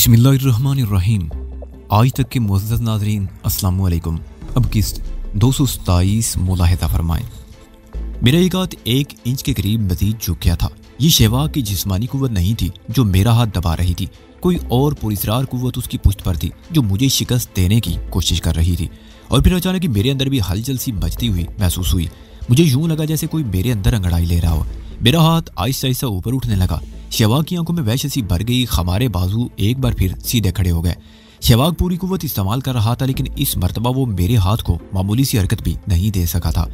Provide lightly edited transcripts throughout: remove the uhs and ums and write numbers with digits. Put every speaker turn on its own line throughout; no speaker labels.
बिस्मिल्लाहिर्रहमानिर्रहीम। आज तक के मुअज़्ज़ज़ नाज़रीन अस्सलाम वालेकुम। अब किस्त 227 मुलाहिज़ा फरमाएं। मेरा एक हाथ 1 इंच के करीब मजीद झुक गया था। ये शहवाग की जिस्मानी कुव्वत नहीं थी जो मेरा हाथ दबा रही थी, कोई और पुरस्रार कुव्वत उसकी पुश्त पर थी जो मुझे शिकस्त देने की कोशिश कर रही थी। और फिर अचानक ही मेरे अंदर भी हलचल सी मचती हुई महसूस हुई। मुझे यूं लगा जैसे कोई मेरे अंदर अंगड़ाई ले रहा हो। मेरा हाथ आहिस्ता आहिस्ता ऊपर उठने लगा। शहवाग की आंखों में वहशत सी भर गई। हमारे बाजू एक बार फिर सीधे खड़े हो गए। शहवाग पूरी कुव्वत इस्तेमाल कर रहा था, लेकिन इस मर्तबा वो मेरे हाथ को मामूली सी हरकत भी नहीं दे सका था।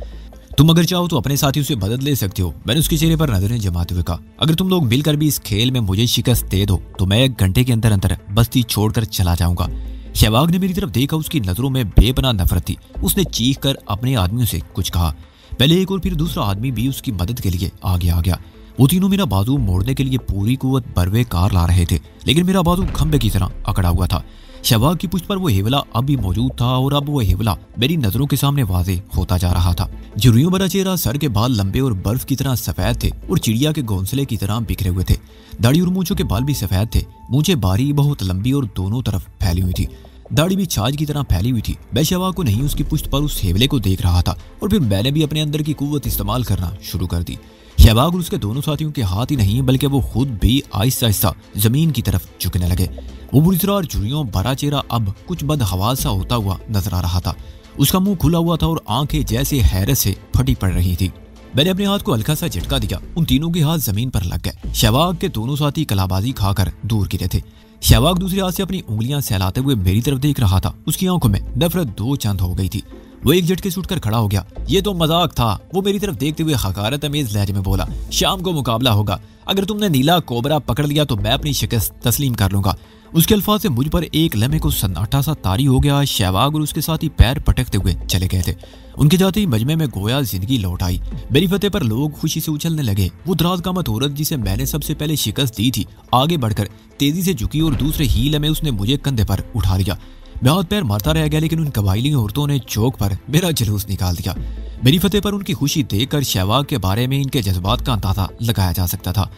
तुम अगर चाहो तो अपने साथियों से मदद ले सकते हो, मैंने उसके चेहरे पर नजरें जमाते हुए कहा। अगर तुम लोग मिलकर भी इस खेल में मुझे शिकस्त दे दो तो मैं 1 घंटे के अंदर अंदर बस्ती छोड़कर चला जाऊंगा। शहवाग ने मेरी तरफ देखा। उसकी नजरों में बेपनाह नफरत थी। उसने चीख कर अपने आदमियों से कुछ कहा। पहले एक और फिर दूसरा आदमी भी उसकी मदद के लिए आगे आ गया। वो तीनों मेरा बाजू मोड़ने के लिए पूरी कुव्वत बरवे कार ला रहे थे, लेकिन मेरा बाजू खंबे की तरह अकड़ा हुआ था। शहवाग की पुश्त पर वो हेवला अब भी मौजूद था और अब वो हेवला मेरी नजरों के सामने वाज़े होता जा रहा था। झुर्रियों भरा चेहरा, सर के बाल लंबे और बर्फ की तरह सफेद थे और चिड़िया के घोंसले की तरह बिखरे हुए थे। दाढ़ी और मूंछों के बाल भी सफेद थे। मूंछें बारी, बहुत लंबी और दोनों तरफ फैली हुई थी। दाढ़ी भी छाछ की तरह फैली हुई थी। मैं शहवाग को नहीं, उसकी पुश्त पर उस हेवले को देख रहा था और फिर मैंने भी अपने अंदर की कुव्वत इस्तेमाल करना शुरू कर दी। शहवाग और उसके दोनों साथियों के हाथ ही नहीं बल्कि वो खुद भी आहिस्ता आहिस्ता जमीन की तरफ झुकने लगे। वो पुरस्रार झुर्रियों भरा चेहरा अब कुछ बदहवास सा होता हुआ नजर आ रहा था। उसका मुंह खुला हुआ था और आंखें जैसे हैरत से फटी पड़ रही थी। मैंने अपने हाथ को हल्का सा झटका दिया। उन तीनों के हाथ जमीन पर लग गए। शहवाग के दोनों साथी कलाबाजी खाकर दूर गिरे थे। शहवाग दूसरे हाथ से अपनी उंगलियां सहलाते हुए मेरी तरफ देख रहा था। उसकी आंखों में नफरत 2 चंद हो गई थी। वो एक झटके से उठकर खड़ा हो गया। ये तो मजाक था, वो मेरी तरफ देखते हुए हकारत अमेज लहजे में बोला। शाम को मुकाबला होगा, अगर तुमने नीला कोबरा पकड़ लिया तो मैं अपनी शिकस्त तस्लीम कर लूंगा। उसके अल्फाज से मुझ पर एक लम्हे को सन्नाटा सा तारी हो गया। शहवाग और उसके साथ ही पैर पटकते हुए चले गए थे। उनके जाते ही मजमे में गोया जिंदगी लौट आई। मेरी फतेह पर लोग खुशी से उछलने लगे। वो दराज कामत औरत जिसे मैंने सबसे पहले शिकस्त दी थी आगे बढ़कर तेजी से झुकी और दूसरे ही लम्हे उसने मुझे कंधे पर उठा लिया। मैं हाथ पैर मारता रह गया, लेकिन उन कबाइली औरतों ने चौक पर मेरा जुलूस निकाल दिया। मेरी फतेह पर उनकी खुशी देखकर शहवाग के बारे में इनके जज्बात का अंदाजा लगाया जा सकता था।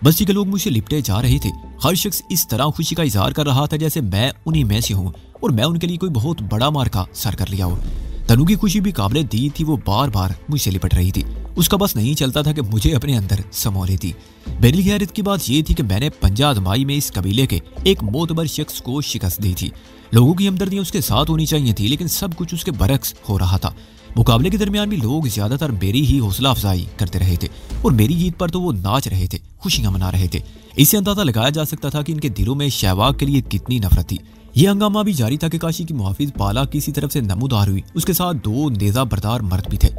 बस्ती के लोग मुझसे लिपटे जा रहे थे। हर शख्स इस तरह खुशी का इजहार कर रहा था जैसे मैं उन्हीं में से हूँ और मैं उनके लिए कोई बहुत बड़ा मार्का सर कर लिया हो। तनु की खुशी भी काबिले दी थी। वो बार बार मुझसे लिपट रही थी। उसका बस नहीं चलता था कि मुझे अपने अंदर समो लेती। मेरी हैरत की बात यह थी कि मैंने पंजा आजमाई में इस कबीले के एक मोतबर शख्स को शिकस्त दी थी। लोगों की हमदर्दियां उसके साथ होनी चाहिए थी, लेकिन सब कुछ उसके बरक्स हो रहा था। मुकाबले के दरमियान भी लोग ज्यादातर मेरी ही हौसला अफजाई करते रहे थे और मेरी जीत पर तो वो नाच रहे थे, खुशियां मना रहे थे। इससे अंदाजा लगाया जा सकता था कि इनके दिलों में शहवाग के लिए कितनी नफरत थी। यह हंगामा भी जारी था कि काशी की मुहाफिज पाला किसी तरफ से नमूदार हुई। उसके साथ 2 नेजा बरदार मर्द भी थे।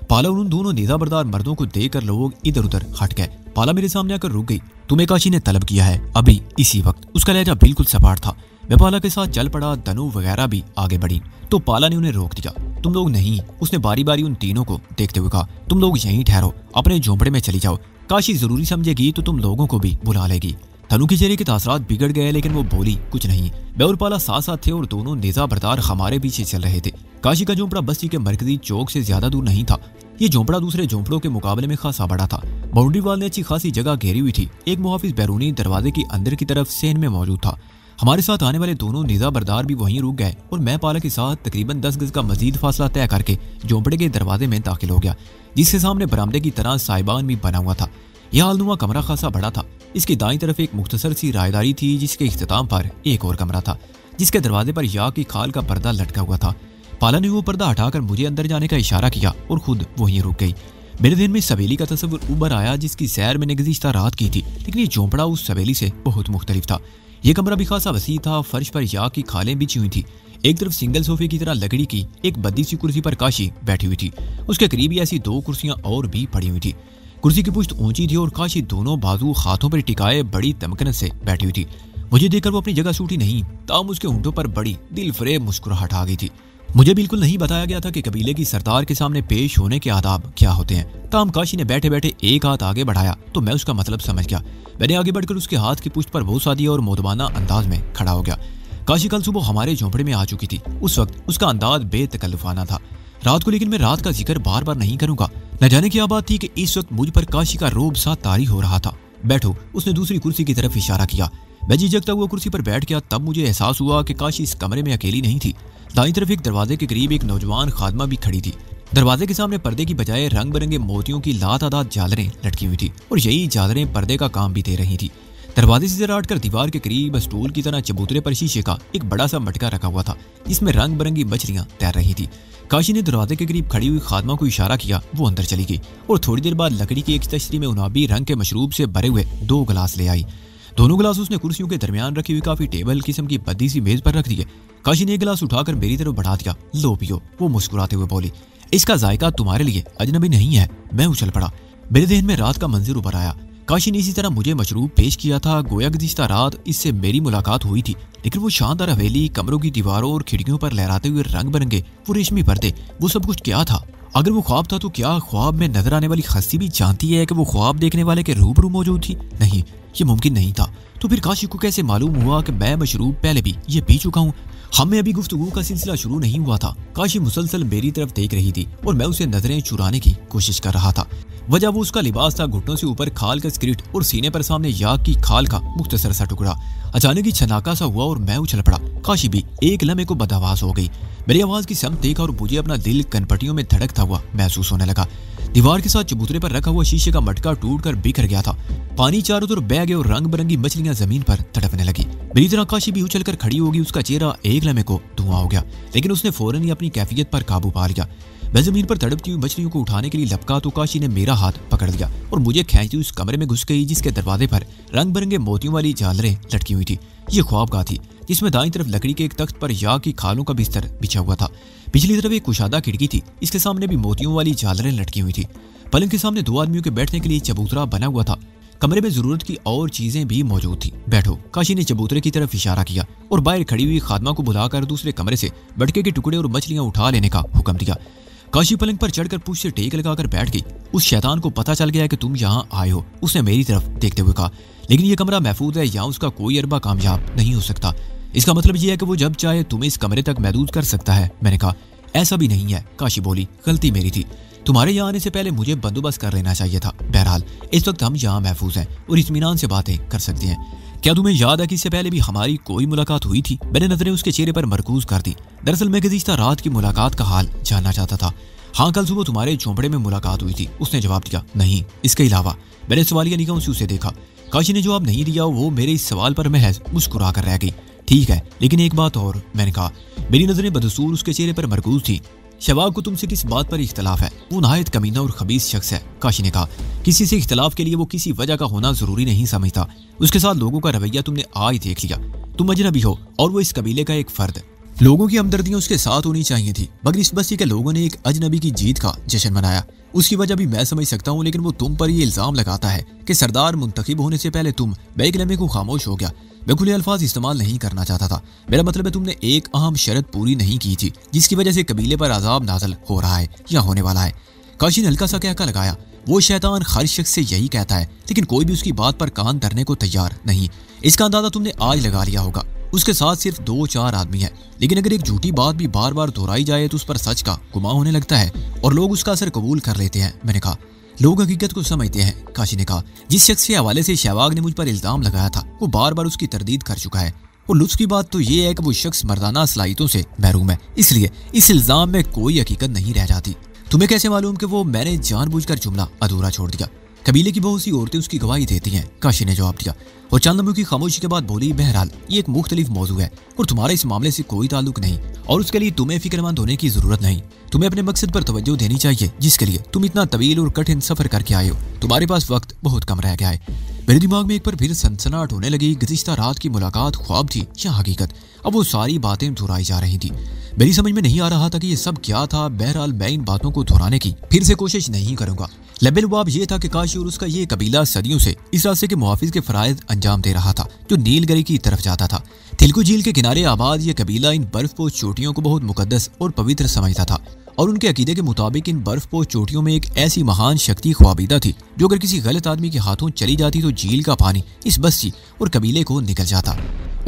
पाला और उन दोनों नेजा बरदार मर्दों को देखकर लोग इधर उधर हट गए। पाला मेरे सामने आकर रुक गई। तुम्हें काशी ने तलब किया है, अभी इसी वक्त। उसका लहजा बिल्कुल सपाट था। मैं पाला के साथ चल पड़ा। दनु वगैरह भी आगे बढ़ी तो पाला ने उन्हें रोक दिया। तुम लोग नहीं, उसने बारी बारी उन तीनों को देखते हुए कहा। तुम लोग यहीं ठहरो, अपने झोंपड़े में चली जाओ। काशी जरूरी समझेगी तो तुम लोगों को भी बुला लेगी। तनु के चेहरे के तासरात बिगड़ गए, लेकिन वो बोली कुछ नहीं। मैं और पाला साथ साथ थे और दोनों नेजा बरदार हमारे पीछे चल रहे थे। काशी का झोंपड़ा बस्ती के मरकजी चौक से ज्यादा दूर नहीं था। ये झोंपड़ा दूसरे झोंपड़ों के मुकाबले में खासा बड़ा था। बाउंड्री वाल ने अच्छी खासी जगह घेरी हुई थी। एक मुहाफिज बैरूनी दरवाजे की अंदर की तरफ सेन में मौजूद था। हमारे साथ आने वाले दोनों नेजा बरदार भी वहीं रुक गए और मैं पाला के साथ तकरीबन 10 गज का मजीद फासला तय करके झोंपड़े के दरवाजे में दाखिल हो गया, जिसके सामने बरामदे की तरह साइबान भी बना हुआ था। यह हालनुमा कमरा खासा बड़ा था। इसकी दाईं तरफ एक मुख्तसर सी रायदारी थी, जिसके इख्तिताम पर एक और कमरा था, जिसके दरवाजे पर या की खाल का पर्दा लटका हुआ था। पाला ने वो पर्दा हटाकर मुझे अंदर जाने का इशारा किया और खुद वहीं रुक गई। मेरे दिन में सवेली का तस्वुर उबर आया, जिसकी सैर मैंने गुज़िश्ता रात की थी, लेकिन ये झोंपड़ा उस सवेली से बहुत मुख्तलिफ था। यह कमरा भी खासा वसी था। फर्श पर या की खालें बिछी हुई थी। एक तरफ सिंगल सोफे की तरह लकड़ी की एक बद्दी सी कुर्सी पर काशी बैठी हुई थी। उसके करीब ही ऐसी 2 कुर्सियां और भी पड़ी हुई थी। कुर्सी की पुश्त ऊंची थी और काशी दोनों बाजू हाथों पर टिकाए बड़ी तमकनत से बैठी हुई थी। मुझे देखकर वो अपनी जगह से उठी नहीं, ताम उसके होंठों पर बड़ी दिल फरेब मुस्कुराहट आ गई थी। मुझे बिल्कुल नहीं बताया गया था कि कबीले की सरदार के सामने पेश होने के आदाब क्या होते हैं। ताम काशी ने बैठे बैठे एक हाथ आगे बढ़ाया तो मैं उसका मतलब समझ गया। मैंने आगे बढ़कर उसके हाथ की पुश्त पर बहुत सादी और मोदबाना अंदाज में खड़ा हो गया। काशी कल सुबह हमारे झोंपड़े में आ चुकी थी। उस वक्त उसका अंदाज बेतकल्लुफाना था। रात को लेकिन मैं रात का जिक्र बार बार नहीं करूंगा। न जाने क्या बात थी कि इस वक्त मुझ पर काशी का रोब सा तारी हो रहा था। बैठो, उसने दूसरी कुर्सी की तरफ इशारा किया। मैं झिझकता हुआ कुर्सी पर बैठ गया। तब मुझे एहसास हुआ कि काशी इस कमरे में अकेली नहीं थी। दाईं तरफ एक दरवाजे के करीब एक नौजवान खादमा भी खड़ी थी। दरवाजे के सामने पर्दे की बजाय रंग बिरंगे मोतियों की लातादाद झालरें लटकी हुई थी और यही झालरें पर्दे का काम भी दे रही थी। दरवाजे से जरा हटकर दीवार के करीब स्टूल की तरह चबूतरे पर शीशे का एक बड़ा सा मटका रखा हुआ था, जिसमें रंग बिरंगी मछलियां तैर रही थी। काशी ने दरवाजे के करीब खड़ी हुई खादमा को इशारा किया। वो अंदर चली गई और थोड़ी देर बाद लकड़ी की एक तश्तरी में उनाबी रंग के मशरूब से भरे हुए 2 गिलास ले आई। दोनों गिलास उसने कुर्सियों के दरमियान रखी हुई काफी टेबल किस्म की बद्दी सी मेज पर रख दिए। काशी ने एक गिलास उठाकर मेरी तरफ बढ़ा दिया। लो पियो। वो मुस्कुराते हुए बोली, इसका जायका तुम्हारे लिए अजनबी नहीं है। मैं उछल पड़ा। मेरे देह में रात का मंजर उभर आया। काशी ने इसी तरह मुझे मशरूब पेश किया था। गोया गुज़िश्ता रात इससे मेरी मुलाकात हुई थी, लेकिन वो शानदार हवेली, कमरों की दीवारों और खिड़कियों पर लहराते हुए रंग बिरंगे वो रेशमी पर्दे, वो सब कुछ क्या था? अगर वो ख्वाब था तो क्या ख्वाब में नजर आने वाली हस्ती भी जानती है कि वो ख्वाब देखने वाले के रूबरू मौजूद थी? नहीं, ये मुमकिन नहीं था। तो फिर काशी को कैसे मालूम हुआ कि मैं मशरूब पहले भी ये पी चुका हूँ? हमें अभी गुफ्तगू का सिलसिला शुरू नहीं हुआ था। काशी मुसलसल मेरी तरफ देख रही थी और मैं उसे नजरें चुराने की कोशिश कर रहा था। वजह वो उसका लिबास था, घुटनों से ऊपर खाल का स्क्रिट और सीने पर सामने याक की खाल का मुख्तसर सा टुकड़ा। अचानक ही छनाका सा हुआ और मैं उछल पड़ा। काशी भी एक लम्हे को बदहवास हो गई। मेरी आवाज की समत देखा और मुझे अपना दिल कनपटियों में धड़कता हुआ महसूस होने लगा। दीवार के साथ चबूतरे पर रखा हुआ शीशे का मटका टूटकर बिखर गया था। पानी चारों तरफ बह गया और रंग बिरंगी मछलियां जमीन पर तड़पने लगी। मेरी तरह काशी भी उछलकर खड़ी होगी। उसका चेहरा एक लम्हे को धुआं हो गया, लेकिन उसने फौरन ही अपनी कैफियत पर काबू पा लिया। मैं जमीन पर तड़पती हुई मछलियों को उठाने के लिए लपका तो काशी ने मेरा हाथ पकड़ लिया और मुझे खींचती हुई उस कमरे में घुस गई, जिसके दरवाजे पर रंग बिरंगे मोतियों वाली झालरें लटकी हुई थी। ये ख्वाबगाह थी, जिसमें दाईं तरफ लकड़ी के एक तख्त पर याक की खालों का बिस्तर बिछा हुआ था। पिछली तरफ एक कुशादा खिड़की थी, इसके सामने भी मोतियों वाली झालरें लटकी हुई थी। पलंग के सामने 2 आदमियों के बैठने के लिए चबूतरा बना हुआ था। कमरे में जरूरत की और चीजें भी मौजूद थी। बैठो। काशी ने चबूतरे की तरफ इशारा किया और बाहर खड़ी हुई खादमा को बुलाकर दूसरे कमरे से मटके के टुकड़े और मछलियां उठा लेने का हुक्म दिया। काशी पलंग पर चढ़कर पूछ से टेक लगाकर बैठ गई। उस शैतान को पता चल गया कि तुम यहाँ आए हो, उसने मेरी तरफ देखते हुए कहा, लेकिन ये कमरा महफूज है, यहाँ उसका कोई अरबा कामयाब नहीं हो सकता। इसका मतलब ये है कि वो जब चाहे तुम्हें इस कमरे तक महदूद कर सकता है। मैंने कहा, ऐसा भी नहीं है। काशी बोली, गलती मेरी थी। तुम्हारे यहाँ आने से पहले मुझे बंदोबस्त कर लेना चाहिए था। बहरहाल इस वक्त हम यहाँ महफूज हैं और इत्मीनान से बातें कर सकते हैं। क्या तुम्हें याद है कि इससे पहले भी हमारी कोई मुलाकात हुई थी? मैंने नजरें उसके चेहरे पर मरकूज कर दी। दरअसल मैं गुज़िश्ता रात की मुलाकात का हाल जानना चाहता था। हाँ, कल सुबह तुम्हारे झोंपड़े में मुलाकात हुई थी। उसने जवाब दिया, नहीं, इसके अलावा। मैंने सवालिया निगाहों से उसे देखा। काशी ने जवाब नहीं दिया। वो मेरे इस सवाल पर महज मुस्कुरा कर रह गई। ठीक है, लेकिन एक बात और। मैंने कहा। मेरी नजरें बदसूर उसके चेहरे पर मरकूज थी। शबाब को तुमसे किस बात पर इख्तलाफ है? वो नहायत कमीना और खबीस शख्स है। काशी ने कहा, किसी से इख्तलाफ के लिए वो किसी वजह का होना जरूरी नहीं समझता। उसके साथ लोगों का रवैया तुमने आज देख लिया। तुम अजनबी हो और वो इस कबीले का एक फर्द। लोगों की हमदर्दियां उसके साथ होनी चाहिए थी, मगर इस बस्ती के लोगों ने एक अजनबी की जीत का जश्न मनाया। उसकी वजह भी मैं समझ सकता हूँ, लेकिन वो तुम पर ये इल्जाम लगाता है कि सरदार मुंतखब होने से पहले तुम एक लम्हे को खामोश हो गया। मैं खुले अल्फाज इस्तेमाल नहीं करना चाहता था। मेरा मतलब है तुमने एक अहम शर्त पूरी नहीं की थी, जिसकी वजह से कबीले पर अजाब नाज़िल हो रहा है या होने वाला है। काशी ने हल्का सा कहका लगाया। वो शैतान हर शख्स से यही कहता है, लेकिन कोई भी उसकी बात पर कान धरने को तैयार नहीं। इसका अंदाजा तुमने आज लगा लिया होगा। उसके साथ सिर्फ 2-4 आदमी हैं, लेकिन अगर एक झूठी बात भी बार बार दोहराई जाए तो उस पर सच का गुमान होने लगता है और लोग उसका असर कबूल कर लेते हैं। मैंने कहा, लोग हकीकत को समझते हैं। काशी ने कहा, जिस शख्स के हवाले से शहवाग ने मुझ पर इल्जाम लगाया था वो बार बार उसकी तरदीद कर चुका है। और लुत्फ की बात तो ये है कि वो शख्स मर्दाना सलाहियतों से महरूम है, इसलिए इस इल्जाम में कोई हकीकत नहीं रह जाती। तुम्हें कैसे मालूम कि वो मैंने जानबूझकर जुमला अधूरा छोड़ दिया? कबीले की बहुत सी औरतें उसकी गवाही देती हैं। काशी ने जवाब दिया और चंद लम्हों की खामोशी के बाद बोली, बहरहाल ये एक मुख्तलिफ मौजू है और तुम्हारा इस मामले से कोई ताल्लुक नहीं, और उसके लिए तुम्हें फिक्रमंद होने की जरूरत नहीं। तुम्हें अपने मकसद पर तवज्जो देनी चाहिए, जिसके लिए तुम इतना तवील और कठिन सफर करके आए हो। तुम्हारे पास वक्त बहुत कम रह गया है। मेरे दिमाग में एक बार फिर सनसनाहट होने लगी। गुज़िश्ता रात की मुलाकात ख्वाब थी या हकीकत? अब वो सारी बातें दोहराई जा रही थी। मेरी समझ में नहीं आ रहा था कि ये सब क्या था। बहरहाल मैं इन बातों को दोहराने की फिर से कोशिश नहीं करूंगा। लबेलुबाब ये था कि काशी और उसका ये कबीला सदियों से इस रास्ते के मुहाफिज के फराइज अंजाम दे रहा था जो नीलगिरी की तरफ जाता था। तिलकु झील के किनारे आबाद ये कबीला इन बर्फपोश चोटियों को बहुत मुकद्दस और पवित्र समझता था और उनके अकीदे के मुताबिक इन बर्फपोश चोटियों में एक ऐसी महान शक्ति ख्वाबीदा थी जो अगर किसी गलत आदमी के हाथों चली जाती तो झील का पानी इस बस्ती और कबीले को निकल जाता।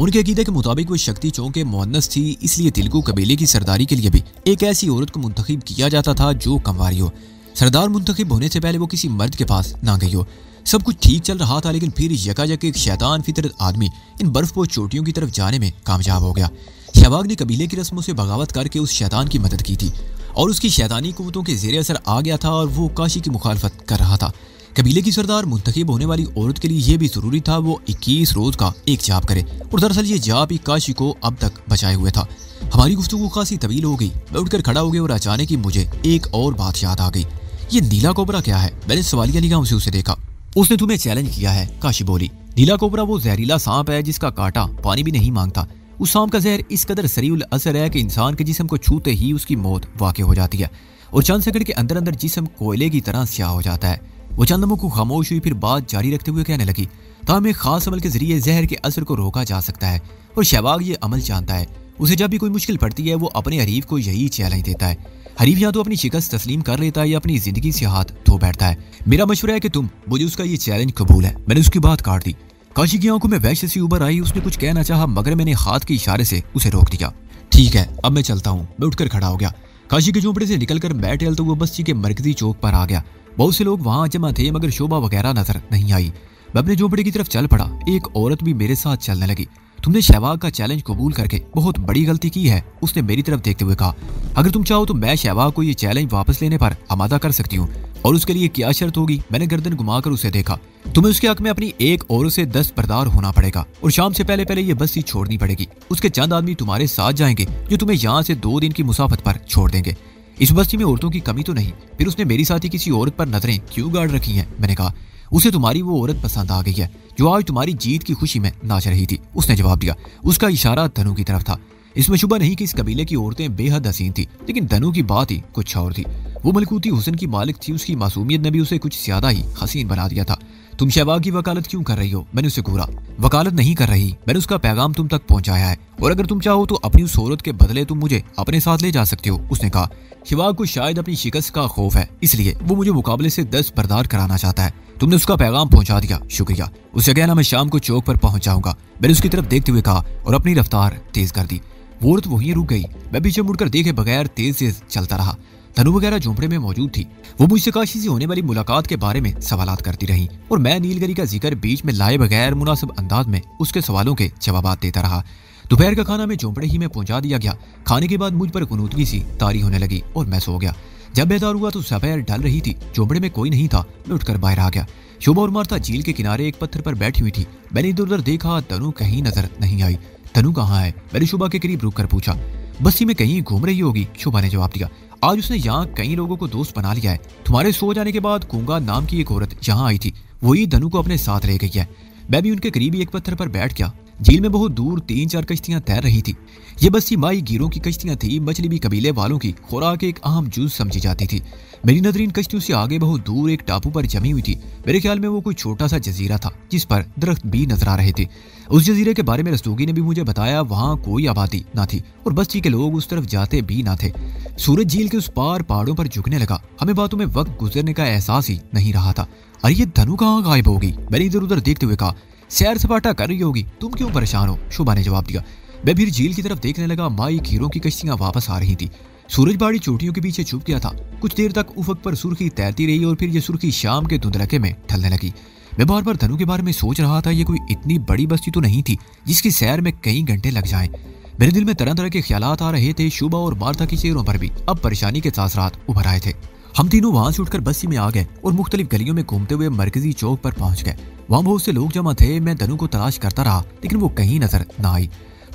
उनके अकीदे के मुताबिक वो शक्ति चूंकि मुअन्नस थी, इसलिए तिलकु कबीले की सरदारी के लिए भी एक ऐसी औरत को मुंतखब किया जाता था जो कंवारी हो। सरदार मुंतखब होने से पहले वो किसी मर्द के पास ना गई हो। सब कुछ ठीक चल रहा था, लेकिन फिर यकायक एक शैतान फितरत आदमी इन बर्फपोश चोटियों की तरफ जाने में कामयाब हो गया। शहबाग ने कबीले की रस्मों से बगावत करके उस शैतान की मदद की थी और उसकी शैतानी कुव्वतों के ज़ेरे असर आ गया था और वो काशी की मुखालफत कर रहा था। कबीले की सरदार मुंतखब होने वाली औरत के लिए यह भी जरूरी था वो 21 रोज का एक जाप करे, और दरअसल ये जाप ही काशी को अब तक बचाए हुए था। हमारी गुफ्तगू खासी तवील हो गई। मैं उठकर खड़ा हो गया और अचानक ही मुझे एक और बात याद आ गई। ये नीला कोबरा क्या है? मैंने सवालिया निगाहों से उसे देखा। उसने तुम्हें चैलेंज किया है, काशी बोली। नीला कोबरा वो जहरीला सांप है जिसका कांटा पानी भी नहीं मांगता। उस सांप का जहर इस कदर सरीउल असर है कि इंसान के जिस्म को छूते ही उसकी मौत वाक़ हो जाती है और चंद सेकंड के अंदर अंदर जिस्म कोयले की तरह स्याह हो जाता है। वो चंद लम्हों को खामोश हुई, फिर बात जारी रखते हुए कहने लगी, ताहम एक खास अमल के जरिए जहर के असर को रोका जा सकता है और शहबाग ये अमल जानता है। उसे जब भी कोई मुश्किल पड़ती है वो अपने हरीफ को यही चैलेंज देता है। हरीफ या तो अपनी शिकस्त तस्लीम कर लेता है या अपनी जिंदगी से हाथ धो बैठता है। मेरा मशवरा है कि तुम मुझे उसका ये चैलेंज कबूल है। मैंने उसकी बात काट दी। काशी की आंखों में वहशत सी उभर आई। उसने कुछ कहना चाहा मगर मैंने हाथ के इशारे से उसे रोक दिया। ठीक है, अब मैं चलता हूँ। मैं उठकर खड़ा हो गया। काशी के झोंपड़े से निकलकर मैं टहलते हुए बस्ती के मरकजी चौक पर आ गया। बहुत से लोग वहां जमा थे मगर शोभा वगैरह नजर नहीं आई। मैं अपने झोंपड़े की तरफ चल पड़ा। एक औरत भी मेरे साथ चलने लगी। तुमने शहबाग का चैलेंज कबूल करके बहुत बड़ी गलती की है, उसने मेरी तरफ देखते हुए कहा। अगर तुम चाहो तो मैं शहबाग को ये चैलेंज वापस लेने पर आमादा कर सकती हूँ। और उसके लिए क्या शर्त होगी? मैंने गर्दन घुमाकर उसे देखा। तुम्हें उसके हक में अपनी एक औरत से दस्तबरदार होना पड़ेगा और शाम से पहले पहले ये बस्ती छोड़नी पड़ेगी। उसके चंद आदमी तुम्हारे साथ जाएंगे जो तुम्हें यहाँ से 2 दिन की मुसाफत पर छोड़ देंगे। इस बस्ती में औरतों की कमी तो नहीं। फिर उसने मेरी साथी किसी औरत पर नजरें क्यों गाड़ रखी हैं? मैंने कहा। उसे तुम्हारी वो औरत पसंद आ गई है जो आज तुम्हारी जीत की खुशी में नाच रही थी, उसने जवाब दिया। उसका इशारा धनु की तरफ था। इसमें शुबा नहीं कि इस कबीले की औरतें बेहद हसीन थी, लेकिन धनु की बात ही कुछ और थी। वो मलकूती हुस्न की मालिक थी। उसकी मासूमियत ने भी उसे कुछ ज्यादा ही हसीन बना दिया था। तुम शहबाग की वकालत क्यों कर रही हो? मैंने उसे घूरा। वकालत नहीं कर रही, मैंने उसका पैगाम तुम तक पहुंचाया है और अगर तुम चाहो तो अपनी उस औरत के बदले तुम मुझे अपने साथ ले जा सकते हो, उसने कहा। शहबाग को शायद अपनी शिकस्त का खौफ है, इसलिए वो मुझे मुकाबले से दस्तबरदार कराना चाहता है। तुमने उसका पैगाम पहुंचा दिया, शुक्रिया। उसे कहना मैं शाम को चौक पर पहुंच जाऊंगा। मैंने उसकी तरफ देखते हुए कहा और अपनी रफ्तार तेज कर दी। वो औरत वहीं रुक गई। मैं पीछे मुड़कर देखे बगैर तेज तेज चलता रहा। धनु वगैरह झोंपड़े में मौजूद थी। वो मुझसे काशी से होने वाली मुलाकात के बारे में सवालात करती रही और मैं नीलगिरी का जिक्र बीच में लाए बगैर मुनासिब अंदाज में उसके सवालों के जवाब देता रहा। दोपहर का खाना मैं झोंपड़े ही में पहुंचा दिया गया। खाने के बाद मुझ पर कुनूदगी सी तारी होने लगी और मैं सो गया। जब बेदार हुआ तो सफेर ढल रही थी। झोंपड़े में कोई नहीं था। मैं उठकर बाहर आ गया। शोभा और मार्था झील के किनारे एक पत्थर पर बैठी हुई थी। मैंने इधर उधर देखा, धनु कहीं नजर नहीं आई। धनु कहाँ है? मैंने शोभा के करीब रुक कर पूछा। बस्ती में कहीं घूम रही होगी, शोभा ने जवाब दिया। आज उसने यहाँ कई लोगों को दोस्त बना लिया है। तुम्हारे सो जाने के बाद कुंगा नाम की एक औरत यहाँ आई थी, वही धनु को अपने साथ ले गई है। मैं भी उनके करीब ही एक पत्थर पर बैठ गया। झील में बहुत दूर 3-4 कश्तियां तैर रही थी। ये बस्ती माई गिरों की कश्तियां थी। मछली भी कबीले वालों की खुराक एक अहम जुज समझी जाती थी। मेरी नजर इन कश्तियों से आगे बहुत दूर एक टापू पर जमी हुई थी। मेरे ख्याल में वो कोई छोटा सा जजीरा था जिस पर दरख्त भी नजर आ रहे थे। उस जजीरे के बारे में रस्तोगी ने भी मुझे बताया। वहाँ कोई आबादी ना थी और बस्ती के लोग उस तरफ जाते भी ना थे। सूरज झील के उस पार पहाड़ों पर झुकने लगा। हमें बातों में वक्त गुजरने का एहसास ही नहीं रहा था। अरे ये धनु कहाँ गायब होगी? मैंने इधर उधर देखते हुए कहा। सैर सपाटा कर रही होगी, तुम क्यों परेशान हो? शोभा ने जवाब दिया। मैं फिर झील की तरफ देखने लगा। माई खीरों की कश्तियां वापस आ रही थी। सूरज बाड़ी चोटियों के पीछे छुप गया था। कुछ देर तक उफक पर सुर्खी तैरती रही और फिर ये सुर्खी शाम के धुंधलके में ढलने लगी। मैं बार बार धनु के बारे में सोच रहा था। ये कोई इतनी बड़ी बस्ती तो नहीं थी जिसकी सैर में कई घंटे लग जाएं। मेरे दिल में तरह तरह के ख्यालात आ रहे थे। शोभा और मार्था के चेहरों पर भी अब परेशानी के तासरात उभर आए थे। हम तीनों वहां से उठकर बस्ती में आ गए और मुख्तलिफ गलियों में घूमते हुए मरकजी चौक पर पहुंच गए। वहां बहुत से लोग जमा थे। मैं धनु को तलाश करता रहा लेकिन वो कहीं नजर न आई।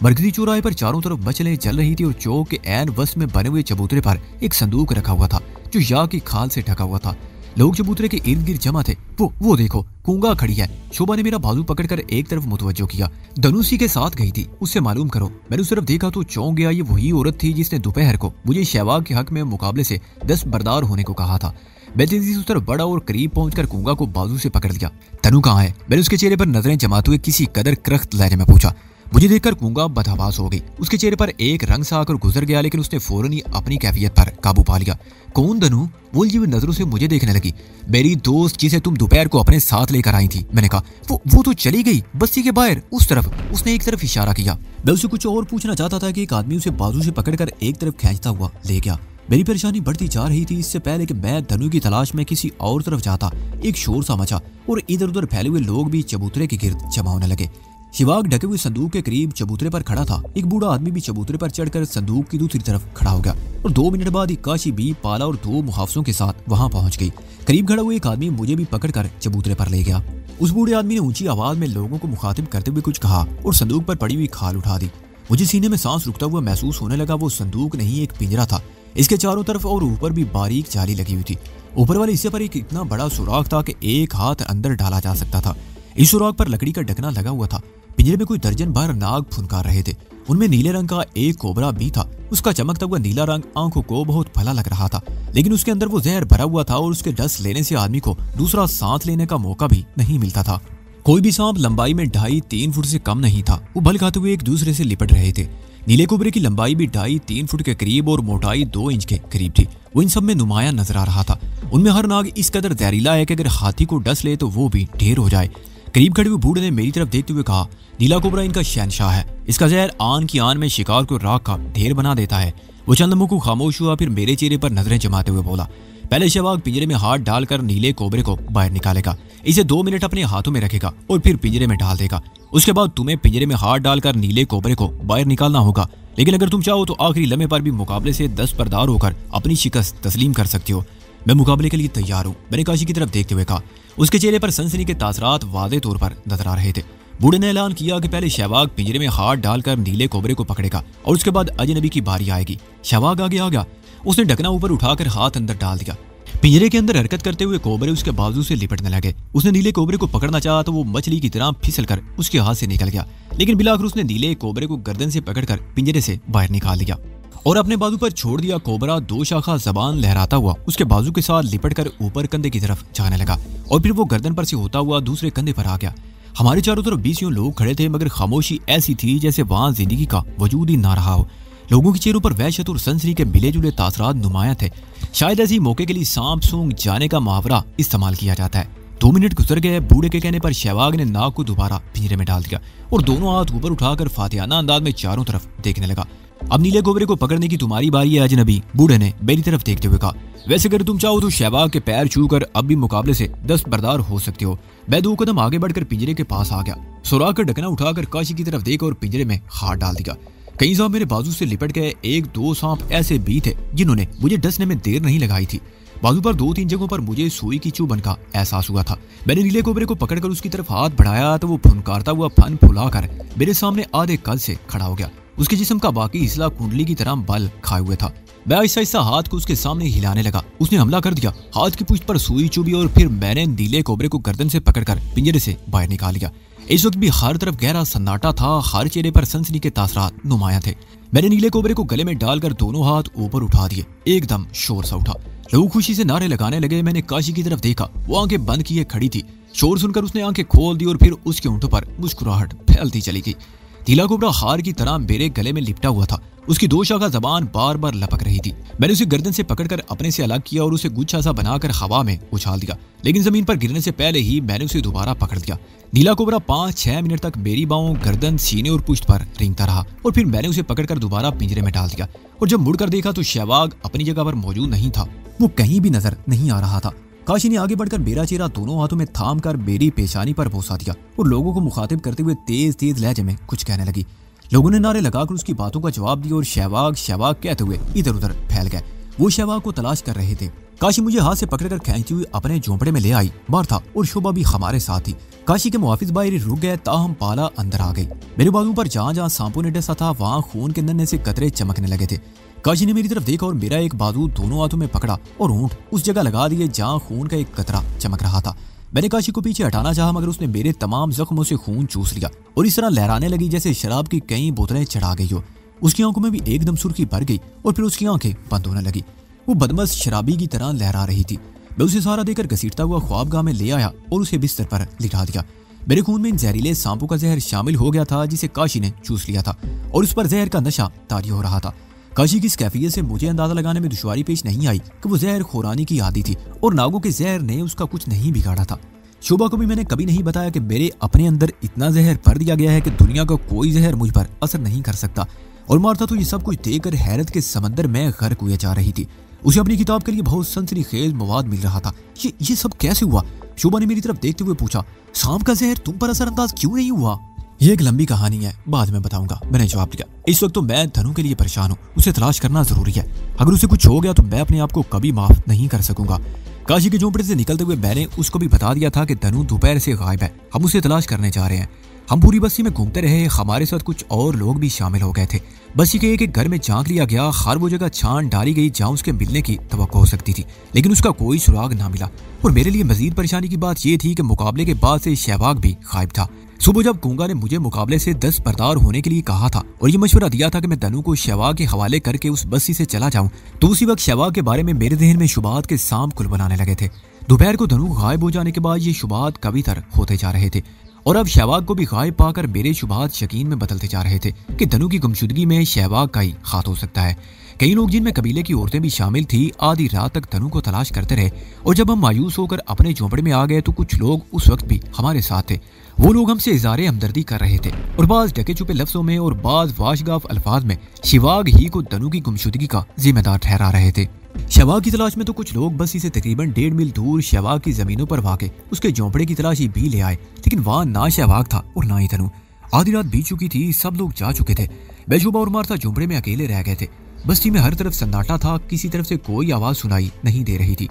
मरकजी चौराहे पर चारों तरफ मचलें चल रही थी और चौक के ऐन वस्त में बने हुए चबूतरे पर एक संदूक रखा हुआ था जो या की खाल से ढका हुआ था। लोग चबूतरे के इर्द गिर्द जमा थे। वो देखो, कुंगा खड़ी है। शोभा ने मेरा बाजू पकड़कर एक तरफ मुतवज्जो किया। धनुषी के साथ गई थी, उससे मालूम करो। मैंने उस तरफ देखा तो चौंक गया। ये वही औरत थी जिसने दोपहर को मुझे शहबाग के हक में मुकाबले से दस्तबरदार होने को कहा था। मैं तेजी से उस तरफ बढ़ा और करीब पहुंचकर कुंगा को बाजू से पकड़ लिया। धनु कहाँ है? मैंने उसके चेहरे पर नजरें जमाते हुए किसी कदर करख्त लहजे में पूछा। मुझे देखकर कुंगा बदहवास हो गई। उसके चेहरे पर एक रंग सा आकर गुजर गया लेकिन उसने फौरन ही अपनी कैफियत पर काबू पा लिया। कौन धनु? वो उलझी हुई नजरों से मुझे देखने लगी। मेरी दोस्त जिसे तुम दोपहर को अपने साथ लेकर आई थी। मैंने कहा। वो तो चली गई बस्ती के बाहर उस तरफ। उसने एक तरफ इशारा किया। मैं उसे कुछ और पूछना चाहता था कि एक आदमी उसे बाजू से पकड़कर एक तरफ खींचता हुआ ले गया। मेरी परेशानी बढ़ती जा रही थी। इससे पहले कि मैं धनु की तलाश में किसी और तरफ जाता, एक शोर सा मचा और इधर उधर फैले हुए लोग भी चबूतरे के गिर्द जमा होने लगे। शिवाग ढके हुए संदूक के करीब चबूतरे पर खड़ा था। एक बूढ़ा आदमी भी चबूतरे पर चढ़कर संदूक की दूसरी तरफ खड़ा हो गया और 2 मिनट बाद ही काशी भी पाला और 2 मुहाफिजों के साथ वहां पहुंच गई। करीब खड़ा हुआ एक आदमी मुझे भी पकड़कर चबूतरे पर ले गया। उस बूढ़े आदमी ने ऊंची आवाज में लोगों को मुखातिब करते हुए कुछ कहा और संदूक पर पड़ी हुई खाल उठा दी। मुझे सीने में सांस रुकता हुआ महसूस होने लगा। वो संदूक नहीं, एक पिंजरा था। इसके चारों तरफ और ऊपर भी बारीक जाली लगी हुई थी। ऊपर वाले हिस्से पर एक इतना बड़ा सुराख था कि एक हाथ अंदर डाला जा सकता था। इस सुराख पर लकड़ी का ढकना लगा हुआ था। पिंजरे में कोई दर्जन भर नाग फुनकार रहे थे। उनमें नीले रंग का एक कोबरा भी था। उसका चमकता हुआ नीला रंग आंखों को बहुत भला लग रहा था, लेकिन उसके अंदर वो जहर भरा हुआ था और उसके डस लेने से आदमी को दूसरा सांस लेने का मौका भी नहीं मिलता था। कोई भी सांप लंबाई में 2.5-3 फुट से कम नहीं था। वो भल खाते हुए एक दूसरे से लिपट रहे थे। नीले कोबरे की लंबाई भी 2.5-3 फुट के करीब और मोटाई 2 इंच के करीब थी। वो इन सब में नुमाया नजर आ रहा था। उनमें हर नाग इस कदर जहरीला है कि अगर हाथी को डस ले तो वो भी ढेर हो जाए। करीब खड़े हुए बूढ़े ने मेरी तरफ देखते हुए कहा, नीला कोबरा इनका शहनशाह है। इसका जहर आन की आन में शिकार को राख का ढेर बना देता है। वो चंद लम्हों को खामोश हुआ, फिर मेरे चेहरे पर नजरें जमाते हुए बोला, पहले शवाग पिंजरे में हाथ डालकर नीले कोबरे को बाहर निकालेगा। इसे 2 मिनट अपने हाथों में रखेगा और फिर पिंजरे में डाल देगा। उसके बाद तुम्हें पिंजरे में हाथ डालकर नीले कोबरे को बाहर निकालना होगा, लेकिन अगर तुम चाहो तो आखिरी लम्हे पर भी मुकाबले से दस्तबरदार होकर अपनी शिकस्त तस्लीम कर सकते हो। मैं मुकाबले के लिए तैयार हूँ, मैंने काशी की तरफ देखते हुए कहा। उसके चेहरे पर सनसनी के तासरात वादे तौर पर नजर आ रहे थे। बूढ़े ने ऐलान किया कि पहले शहवाग पिंजरे में हाथ डालकर नीले कोबरे को पकड़ेगा और उसके बाद अजनबी की बारी आएगी। शहवाग आगे आ गया। उसने ढकना ऊपर उठाकर हाथ अंदर डाल दिया। पिंजरे के अंदर हरकत करते हुए कोबरे उसके बाजू से लिपटने लगे। उसने नीले कोबरे को पकड़ना चाहा तो वो मछली की तरह फिसलकर उसके हाथ से निकल गया, लेकिन बिलाकर उसने नीले कोबरे को गर्दन से पकड़कर पिंजरे से बाहर निकाल दिया और अपने बाजू पर छोड़ दिया। कोबरा 2 शाखा जबान लहराता हुआ उसके बाजू के साथ लिपटकर ऊपर कंधे की तरफ जाने लगा और फिर वो गर्दन पर से होता हुआ दूसरे कंधे पर आ गया। हमारे चारों तरफ 20 लोग खड़े थे, मगर खामोशी ऐसी थी जैसे वहां जिंदगी का वजूद ही ना रहा हो। लोगों के चेहरों पर वहशत और सनसनी के मिले जुले तासरात नुमाया थे। शायद ऐसी मौके के लिए सांप सूंघ जाने का मुहावरा इस्तेमाल किया जाता है। 2 मिनट गुजर गए। बूढ़े के कहने पर शहवाग ने नाग को दोबारा पिंजरे में डाल दिया और दोनों हाथ ऊपर उठाकर फातिहाना अंदाज में चारों तरफ देखने लगा। अब नीले कोबरे को पकड़ने की तुम्हारी बारी है अजनबी, बूढ़े ने मेरी तरफ देखते हुए कहा। वैसे अगर तुम चाहो तो शहवाग के पैर छूकर अब भी मुकाबले से दस्तबरदार हो सकते हो। मैं 2 कदम आगे बढ़कर पिंजरे के पास आ गया। सुराख का ढकना उठाकर काशी की तरफ देखा और पिंजरे में हाथ डाल दिया। कई सांप मेरे बाजू से लिपट गए। 1-2 सांप ऐसे भी थे जिन्होंने मुझे डसने में देर नहीं लगाई थी। बाजू पर 2-3 जगहों पर मुझे सुई की चुभन का एहसास हुआ था। मैंने नीले कोबरे को पकड़कर उसकी तरफ हाथ बढ़ाया तो वो फुनकारता हुआ फन फुलाकर मेरे सामने आधे कद से खड़ा हो गया। उसके जिस्म का बाकी हिस्सा कुंडली की तरह बल खाए हुए था। मैं आहिस्ता आहिस्ता हाथ को उसके सामने हिलाने लगा। उसने हमला कर दिया। हाथ की पुष्ट पर सुई चुभी और फिर मैंने नीले कोबरे को गर्दन से पकड़कर पिंजरे से बाहर निकाल लिया। इस वक्त भी हर तरफ गहरा सन्नाटा था। हर चेहरे पर सनसनी के तासरात नुमाया थे। मैंने नीले कोबरे को गले में डालकर दोनों हाथ ऊपर उठा दिए। एकदम शोर सा उठा। लोग खुशी से नारे लगाने लगे। मैंने काशी की तरफ देखा। वो आंखें बंद किए खड़ी थी। शोर सुनकर उसने आंखें खोल दी और फिर उसके होंठों पर मुस्कुराहट फैलती चली गई। नीला कोबरा हार की तरह मेरे गले में लिपटा हुआ था। उसकी 2 शाखा जबान बार बार लपक रही थी। मैंने उसे गर्दन से पकड़कर अपने से अलग किया और उसे गुच्छा सा बनाकर हवा में उछाल दिया, लेकिन जमीन पर गिरने से पहले ही मैंने उसे दोबारा पकड़ लिया। नीला कोबरा 5-6 मिनट तक मेरी बाहों, गर्दन, सीने और पुष्ट पर रेंगता रहा और फिर मैंने उसे पकड़कर दोबारा पिंजरे में डाल दिया। और जब मुड़कर देखा तो शहवाग अपनी जगह पर मौजूद नहीं था। वो कहीं भी नजर नहीं आ रहा था। काशी ने आगे बढ़कर मेरा चेहरा दोनों हाथों में थाम कर मेरी पेशानी पर बोसा दिया और लोगों को मुखातिब करते हुए तेज तेज लहजे में कुछ कहने लगी। लोगों ने नारे लगाकर उसकी बातों का जवाब दिया और शहवाग शहवाग कहते हुए इधर उधर फैल गए। वो शहवाग को तलाश कर रहे थे। काशी मुझे हाथ से पकड़कर खींचती हुई अपने झोंपड़े में ले आई। मार्था और शोभा भी हमारे साथ थी। काशी के मुहाफिज बाहर रुक गए, ताहम पाला अंदर आ गई। मेरे बाजू पर जहां जहां सांपों ने डसा था वहां खून के नन्हे से कतरे चमकने लगे थे। काशी ने मेरी तरफ देखा और मेरा एक बाजू दोनों हाथों में पकड़ा और होंठ उस जगह लगा दिए जहां खून का एक कतरा चमक रहा था। मैंने काशी को पीछे हटाना चाहा, मगर उसने मेरे तमाम जख्मों से खून चूस लिया और इस तरह लहराने लगी जैसे शराब की कई बोतलें चढ़ा गई हो। उसकी आंखों में भी एकदम सुर्खी भर गई और फिर उसकी आंखें बंद होने लगी। वो बदमस्त शराबी की तरह लहरा रही थी। मैं उसे सहारा देकर घसीटता हुआ ख्वाबगाह में ले आया और उसे बिस्तर पर लिटा दिया। मेरे खून में इन जहरीले सांपों का जहर शामिल हो गया था जिसे काशी ने चूस लिया था और उस पर जहर का नशा तारी हो रहा था। काशी की इस कैफियत से मुझे अंदाजा लगाने में दुश्वारी पेश नहीं आई कि वो जहर खोरानी की आदी थी और नागों के जहर ने उसका कुछ नहीं बिगाड़ा था। शोभा को भी मैंने कभी नहीं बताया कि मेरे अपने अंदर इतना जहर भर दिया गया है कि दुनिया का कोई जहर मुझ पर असर नहीं कर सकता और मार्था तो ये सब कुछ देखकर हैरत के समंदर में गर्क हुए जा रही थी। उसे अपनी किताब के लिए बहुत सनसनीखेज मवाद मिल रहा था। ये सब कैसे हुआ? शोभा ने मेरी तरफ देखते हुए पूछा। सांप का जहर तुम पर असरअंदाज क्यों नहीं हुआ? ये एक लंबी कहानी है, बाद में बताऊंगा, मैंने जवाब दिया। इस वक्त तो मैं धनु के लिए परेशान हूँ, उसे तलाश करना जरूरी है। अगर उसे कुछ हो गया तो मैं अपने आप को कभी माफ नहीं कर सकूंगा। काशी के झोंपड़े से निकलते हुए मैंने उसको भी बता दिया था कि धनु दोपहर से गायब है, हम उसे तलाश करने जा रहे हैं। हम पूरी बस्ती में घूमते रहे, हमारे साथ कुछ और लोग भी शामिल हो गए थे। बस्ती के एक घर में झांक लिया गया, हर वो जगह छान डाली गई जहां उसके मिलने की तवक्को हो सकती थी, लेकिन उसका कोई सुराग ना मिला। और मेरे लिए मजीद परेशानी की बात यह थी कि मुकाबले के बाद से शहवाग भी गायब था। सुबह जब गूंगा ने मुझे मुकाबले से दस्तबरदार होने के लिए कहा था और ये मशवरा दिया था कि मैं धनु को शहवाग के हवाले करके उस बस्ती से चला जाऊं, तो उसी वक्त शहवाग के बारे में मेरे जहन में शुबात के सांप कुल बनाने लगे थे। दोपहर को धनु गायब हो जाने के बाद ये शुबात कवितर होते जा रहे थे और अब शहवाग को भी गायब पाकर मेरे शुबात यकीन में बदलते जा रहे थे कि धनु की गुमशुदगी में शहवाग का ही हाथ हो सकता है। कई लोग, जिनमें कबीले की औरतें भी शामिल थी, आधी रात तक धनु को तलाश करते रहे और जब हम मायूस होकर अपने झोंपड़े में आ गए तो कुछ लोग उस वक्त भी हमारे साथ थे। वो लोग हमसे इज़हारे हमदर्दी कर रहे थे और बाज ढके छुपे लफ्जों में और बाज वाशगाफ अल्फाज में शहवाग ही को धनु की गुमशुदगी का जिम्मेदार ठहरा रहे थे। शहवाग की तलाश में तो कुछ लोग बस्ती से तकरीबन 1.5 मील दूर शहवाग की जमीनों पर वाक़े उसके झोंपड़े की तलाशी भी ले आए, लेकिन वहां ना शहवाग था और ना ही धनु। आधी रात बीत चुकी थी, सब लोग जा चुके थे। मैं, शोभा और मार्था झोंपड़े में अकेले रह गए थे। बस्ती में हर तरफ सन्नाटा था, किसी तरफ से कोई आवाज सुनाई नहीं दे रही थी।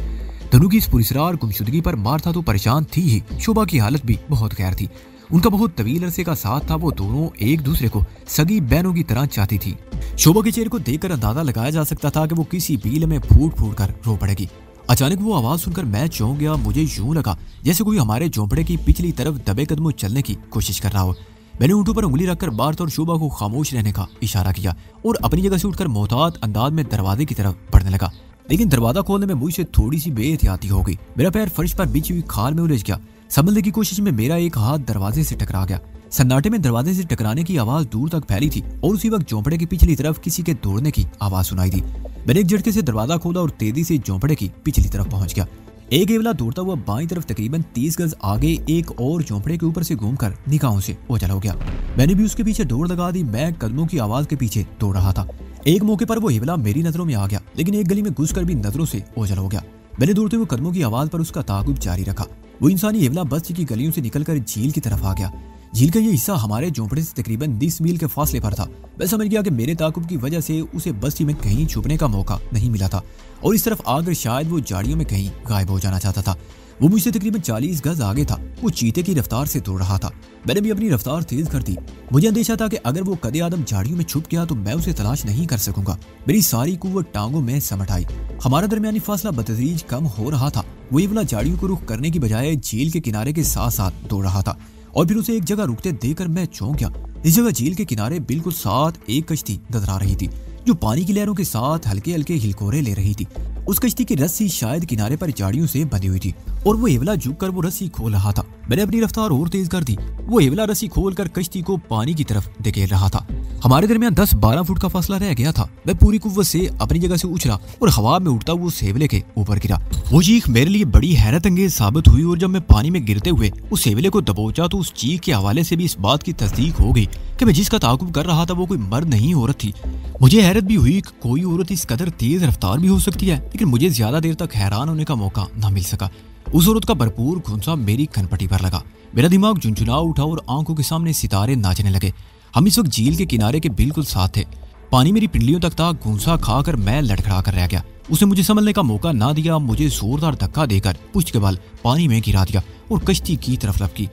धनु की इस पुरस्रार गुमशुदगी पर मार्था तो परेशान थी ही, शोभा की हालत भी बहुत गैर थी। उनका बहुत तवील अरसे का साथ था, वो दोनों एक दूसरे को सगी बहनों की तरह चाहती थी। शोभा के चेहरे को देखकर अंदाजा लगाया जा सकता था कि वो किसी बील में फूट फूट कर रो पड़ेगी। अचानक वो आवाज सुनकर मैं चौंक गया। मुझे यूं लगा जैसे कोई हमारे झोंपड़े की पिछली तरफ दबे कदमों चलने की कोशिश कर रहा हो। मैंने ऊँटों पर उंगली रखकर मार्था और शोभा को खामोश रहने का इशारा किया और अपनी जगह से उठकर मोहतात अंदाज में दरवाजे की तरफ बढ़ने लगा, लेकिन दरवाजा खोलने में मुझसे थोड़ी सी बेएहतियाती हो गई। मेरा पैर फर्श पर बिछी हुई खाल में उलझ गया। संभलने की कोशिश में मेरा एक हाथ दरवाजे से टकरा गया। सन्नाटे में दरवाजे से टकराने की आवाज दूर तक फैली थी और उसी वक्त झोंपड़े की पिछली तरफ किसी के दौड़ने की आवाज सुनाई दी। मैंने एक झटके से दरवाजा खोला और तेजी से झोंपड़े की पिछली तरफ पहुंच गया। एक येवला दौड़ता हुआ बाईं तरफ तकरीबन 30 गज आगे एक और झोंपड़े के ऊपर से घूमकर निगाहों से ओझल हो गया। मैंने भी उसके पीछे दौड़ लगा दी। मैं कदमों की आवाज के पीछे दौड़ रहा था। एक मौके पर वो येवला मेरी नजरों में आ गया, लेकिन एक गली में घुसकर भी नजरों से ओझल हो गया। मैंने दौड़ते हुए कदमों की आवाज पर उसका ताकुब जारी रखा। वो इंसानी येवला बस्ती की गलियों से निकलकर झील की तरफ आ गया। झील का ये हिस्सा हमारे झोंपड़े से तकरीबन 20 मील के फासले पर था। मैं समझ गया कि मेरे ताकुब की वजह से उसे बस्ती में कहीं छुपने का मौका नहीं मिला था और इस तरफ आकर शायद वो झाड़ियों में कहीं गायब हो जाना चाहता था। वो मुझसे तकरीबन 40 गज आगे था। वो चीते की रफ्तार से दौड़ रहा था। मैंने भी अपनी रफ्तार तेज कर दी। मुझे अंदेशा था कि अगर वो कदे आदम झाड़ियों में छुप गया तो मैं उसे तलाश नहीं कर सकूंगा। मेरी सारी कुव्वत टांगों में समट आई। हमारा दरमियानी फासला बतदरीज कम हो रहा था। वो येवला झाड़ियों को रुख करने की बजाय झील के किनारे के साथ साथ दौड़ रहा था और फिर उसे एक जगह रुकते देखकर मैं चौंक गया। इस जगह झील के किनारे बिल्कुल साथ एक कश्ती नजर आ रही थी जो पानी की लहरों के साथ हल्के हल्के हिलकोरे ले रही थी। उस कश्ती की रस्सी शायद किनारे पर झाड़ियों से बंधी हुई थी और वो येवला झुककर वो रस्सी खोल रहा था। मैंने अपनी रफ्तार और तेज कर दी। वो येवला रस्सी खोलकर कश्ती को पानी की तरफ धकेल रहा था। हमारे दरमियान 10-12 फुट का फासला रह गया था। मैं पूरी कुव्वत से अपनी जगह से उछला और हवा में उड़ता हुआ उस येवले के ऊपर गिरा। वो चीख मेरे लिए बड़ी हैरत अंगेज साबित हुई और जब मैं पानी में गिरते हुए उस येवले को दबोचा तो उस चीख के हवाले से भी इस बात की तस्दीक हो गई कि मैं जिसका ताकुब कर रहा था वो कोई मर्द नहीं औरत थी। मुझे हैरत भी हुई कि कोई औरत इस कदर तेज रफ्तार भी हो सकती है, लेकिन मुझे ज्यादा देर तक हैरान होने का मौका न मिल सका। उस औरत का भरपूर घुंसा मेरी खनपटी पर लगा। मेरा दिमाग झुंझुना उठा और आंखों के सामने सितारे नाचने लगे। हम इस वक्त झील के किनारे के बिल्कुल साथ थे। पानी मेरी पिंडलियों तक था। घुंसा खाकर मैं लड़खड़ा कर रह गया। उसने मुझे संभलने का मौका ना दिया। मुझे जोरदार धक्का देकर पुश्त के बल पानी में गिरा दिया और कश्ती की तरफ लपकी।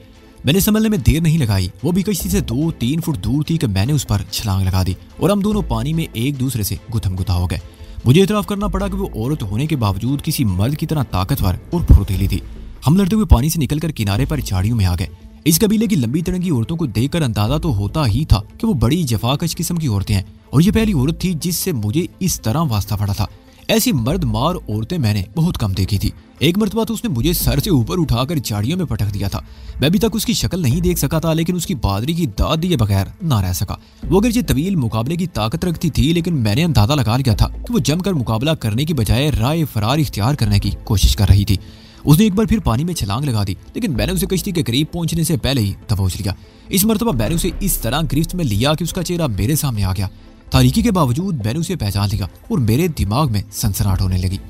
मैंने संभलने में देर नहीं लगाई। वो भी कश्ती से 2-3 फुट दूर थी कि मैंने उस पर छलांग लगा दी और हम दोनों पानी में एक दूसरे से गुथम गुथा हो गए। मुझे इतराफ करना पड़ा कि वो औरत होने के बावजूद किसी मर्द की तरह ताकतवर और फुर्तीली थी। हम लड़ते हुए पानी से निकलकर किनारे पर झाड़ियों में आ गए। इस कबीले की लंबी तिरंगी औरतों को देखकर अंदाजा तो होता ही था कि वो बड़ी जफाकश किस्म की औरतें हैं और ये पहली औरत थी जिससे मुझे इस तरह वास्ता पड़ा था। ऐसी मर्द मार औरतें मैंने बहुत कम देखी थी। एक मर्तबा तो उसने मुझे सर से ऊपर उठाकर झाड़ियों में पटक दिया था। मैं अभी तक उसकी शक्ल नहीं देख सका था, लेकिन उसकी बहादुरी की दाद दिए बगैर ना रह सका। वो अगरचे तवील मुकाबले की ताकत रखती थी, लेकिन मैंने अंदाजा लगा लिया था कि वो जमकर मुकाबला करने की बजाय राय फरार इख्तियार करने की कोशिश कर रही थी। उसने एक बार फिर पानी में छलांग लगा दी, लेकिन मैंने उसे कश्ती के करीब पहुंचने से पहले ही दबोच लिया। इस मर्तबा मैंने उसे इस तरह गिरफ्त में लिया कि उसका चेहरा मेरे सामने आ गया। तारीकी के बावजूद मैंने उसे पहचान लिया और मेरे दिमाग में सनसनाहट होने लगी।